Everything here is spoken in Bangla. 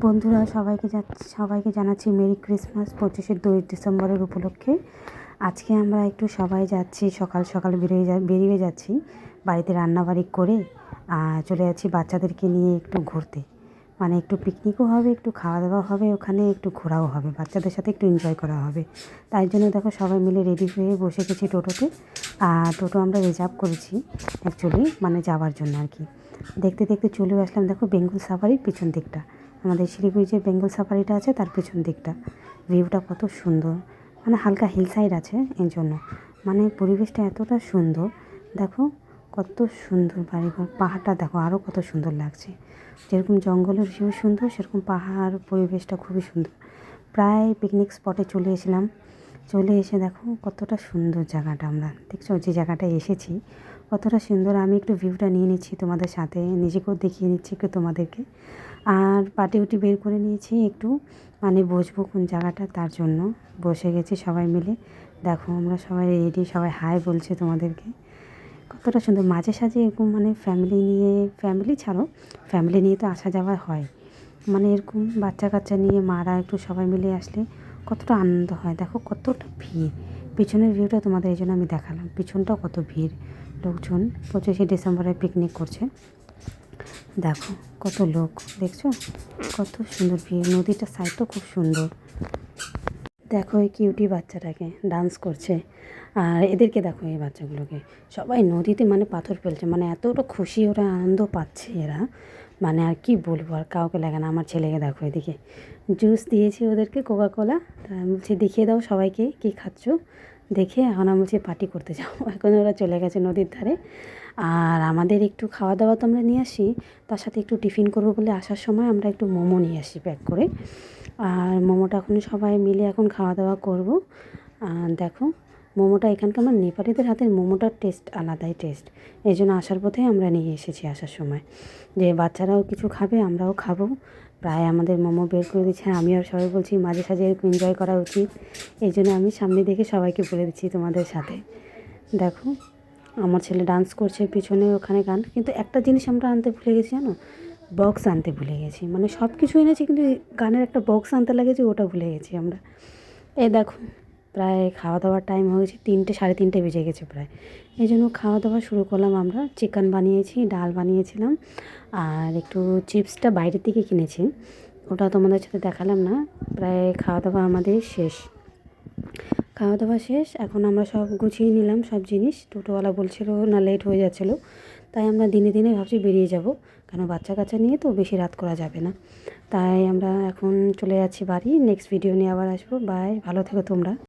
বন্ধুরা সবাইকে জানাচ্ছি মেরি ক্রিসমাস 25 ডিসেম্বরের উপলক্ষে। আজকে আমরা একটু সবাই যাচ্ছি, সকাল সকাল বেরিয়ে যাচ্ছি বাড়িতে রান্নাবাড়ি করে চলে যাচ্ছি বাচ্চাদেরকে নিয়ে একটু ঘুরতে। মানে একটু পিকনিকও হবে, একটু খাওয়া দাওয়া হবে, ওখানে একটু ঘোরাও হবে, বাচ্চাদের সাথে একটু এনজয় করা হবে। তাই জন্য দেখো সবাই মিলে রেডি হয়ে বসে গেছি টোটোতে। টোটো আমরা রিজার্ভ করেছি অ্যাকচুয়ালি, মানে যাওয়ার জন্য আর কি। দেখতে দেখতে চলে আসলাম দেখো বেঙ্গল সাফারির পিছন দিকটা। আমাদের শিলিগুড়ি যে বেঙ্গল সাফারিটা আছে তার পিছন দিকটা ভিউটা কত সুন্দর, মানে হালকা হিল সাইড আছে এই জন্য মানে পরিবেশটা এতটা সুন্দর। দেখো কত সুন্দর বাড়িঘর, পাহাড়টা দেখো আরও কত সুন্দর লাগছে। যেরকম জঙ্গলের ভিউ সুন্দর, সেরকম পাহাড় পরিবেশটা খুবই সুন্দর। প্রায় পিকনিক স্পটে চলে এসে দেখো কতটা সুন্দর জায়গাটা। আমরা দেখছো যে জায়গাটায় এসেছি কতটা সুন্দর। আমি একটু ভিউটা নিয়ে নিচ্ছি তোমাদের সাথে, নিজেকেও দেখিয়ে নিচ্ছি একটু তোমাদেরকে। আর পাটি উটি বের করে নিয়েছি একটু, মানে বসবো কোন জায়গাটা, তার জন্য বসে গেছি সবাই মিলে। দেখো আমরা সবাই রেডি, সবাই হাই বলছে তোমাদেরকে। কতটা সুন্দর মাঝে সাঝে এরকম, মানে ফ্যামিলি নিয়ে তো আসা যাওয়া হয়, মানে এরকম বাচ্চা কাচ্চা নিয়ে মারা একটু সবাই মিলে আসলে কতটা আনন্দ হয়। দেখো কতটা ভিড়, পিছনের ভিউটা তোমাদের এই জন্য আমি দেখালাম, পিছনটাও কত ভিড়, লোকজন 25 ডিসেম্বরে পিকনিক করছে। দেখো কত লোক, দেখছো কত সুন্দর ভিউ, নদীটার সাইডটাও খুব সুন্দর। দেখো এই কিউটি বাচ্চাটাকে ডান্স করছে, আর এদেরকে দেখো এই বাচ্চাগুলোকে, সবাই নদীতে মানে পাথর ফেলছে, মানে এতটা খুশি, ওরা আনন্দ পাচ্ছে এরা, মানে আর কি বলবো, আর কাউকে লাগে না। আমার ছেলেকে দেখো এদিকে জুস দিয়েছি ওদেরকে, কোকা-কোলা, তা আমি বলছি দেখিয়ে দাও সবাইকে কী খাচ্ছ দেখে। এখন আমি বলছি পার্টি করতে যাও, এখন ওরা চলে গেছে নদীর ধারে। আর আমাদের একটু খাওয়া দাওয়া তো আমরা নিয়ে আসি, তার সাথে একটু টিফিন করবো বলে আসার সময় আমরা একটু মোমো নিয়ে আসি প্যাক করে। আর মোমোটা এখন সবাই মিলে এখন খাওয়া দাওয়া করবো। আর দেখো মোমোটা এখানকার আমার নেপালিদের হাতের মোমোটার টেস্ট আলাদাই টেস্ট, এই জন্য আসার পথে আমরা নিয়ে এসেছি আসার সময়, যে বাচ্চারাও কিছু খাবে আমরাও খাবো। প্রায় আমাদের মোমো বের করে দিচ্ছে, আমি আর সবাই বলছি মাঝে সাঝে এরকম এনজয় করা উচিত, এই জন্য আমি সামনে দেখে সবাইকে বলে দিচ্ছি তোমাদের সাথে। দেখো আমার ছেলে ডান্স করছে পিছনে, ওখানে গান। কিন্তু একটা জিনিস আমরা আনতে ভুলে গেছি জানো, বক্স আনতে ভুলে গেছি। মানে সব কিছু এনেছি কিন্তু গানের একটা বক্স আনতে লেগেছে, ওটা ভুলে গেছি আমরা। এই দেখো প্রায় খাওয়া দাওয়ার টাইম হয়েছে, 3টে সাড়ে 3টে বেজে গেছে প্রায়, এই জন্য খাওয়া দাওয়া শুরু করলাম। আমরা চিকেন বানিয়েছি, ডাল বানিয়েছিলাম, আর একটু চিপসটা বাইরের থেকে কিনেছি, ওটা তোমাদের সাথে দেখালাম না। প্রায় খাওয়া দাওয়া আমাদের শেষ, এখন আমরা সব গুছিয়ে নিলাম সব জিনিস। টোটোওয়ালা বলছিল না লেট হয়ে যাচ্ছিলো, তাই আমরা দিনে দিনে ভাবছি বেরিয়ে যাব, কেন বাচ্চা কাচ্চা নিয়ে তো বেশি রাত করা যাবে না। তাই আমরা এখন চলে যাচ্ছি বাড়ি। নেক্সট ভিডিও নিয়ে আবার আসবো। বাই, ভালো থেকো তোমরা।